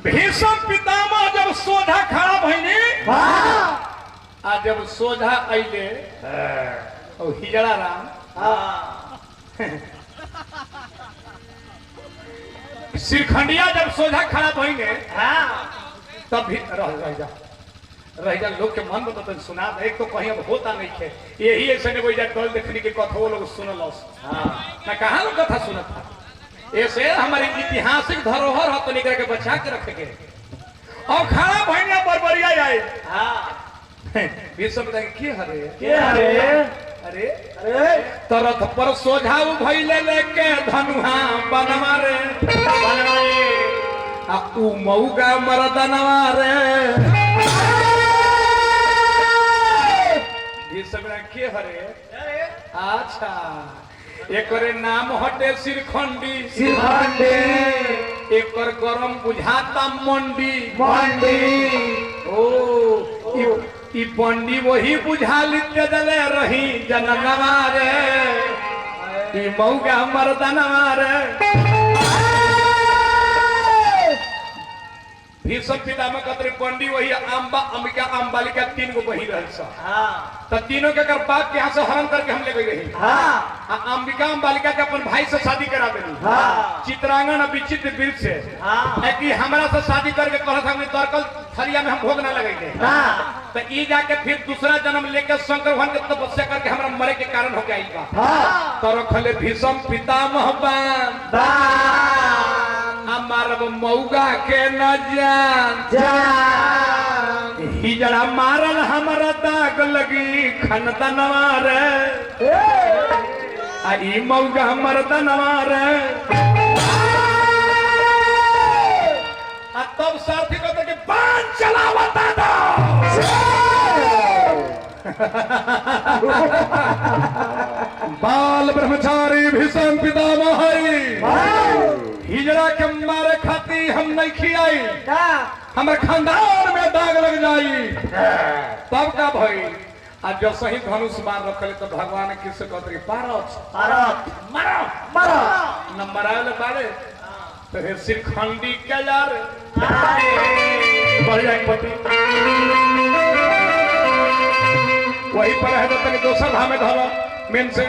भीष्म पितामह जब सोझा खड़ा भइनी आ जब सोझा अइले ओ हिजड़ा राम सिरखंडिया जब सोझा खड़ा भइने तब भी रह जा लोग के मन में तो सुना दे। एक तो कहीं अब होता नहीं है यही ऐसे ने वही कल देखने के कथा वो लोग सुनल ना कहाँ लोग कथा सुनत था। ऐसे हमारी ऐतिहासिक धरोहर है तो निकल के बचा के रखेंगे और खड़ा भइने बरबरिया जाए भीष्म के हरे अरे तरथ पर सोझा भइले लेके धनुहा बनवा रे आ ऊ मऊगा मरदनवा रे के हरे अच्छा एक नाम हटे सिरखंडी एक गरम बुझाता मंडी ओ ई पंडी वही बुझा लिते दले रही जननवा रे ई मऊगा मर्दनवा रे भीष्म पितामह कतरे पंडी वही अंबिका अंबालिका तीन गो बही रहल सा तो तीनों के अगर बाप के यहाँ से हरण करके हम ले गई रही अंबिका अंबालिका के अपन भाई से शादी करा देनी चित्रांगन विचित्र वीर से कि हमारा से शादी करके कहत हमने तरकल थरिया में हम भोग ना लगाएंगे तो ई जाके फिर दूसरा जन्म लेके शंकर भगवान के तपस्या करके हमरा मरे के कारण हो गया तो रखले भीष्म पितामह हमार मऊगा के न जान हिजड़ा मारल हमारा दाग लगी खनदनवा रे आ ई मऊगा मर्दनवा रे आ तब साथी कहते कि बाण चलावता दो बाल ब्रह्मचारी भीष्म पितामह हिजड़ा के मारे खाती हम नहीं खियाई हमारे खानदान में दाग लग जाई तब का भाई आज जो सही धनुष बाण रखले तो भगवान किससे कहते पारत मारो न मराले बारे तो फिर सिरखंडी क्या यार बढ़ जाए पति वही पर है तो दोसर धामे धरो मेन से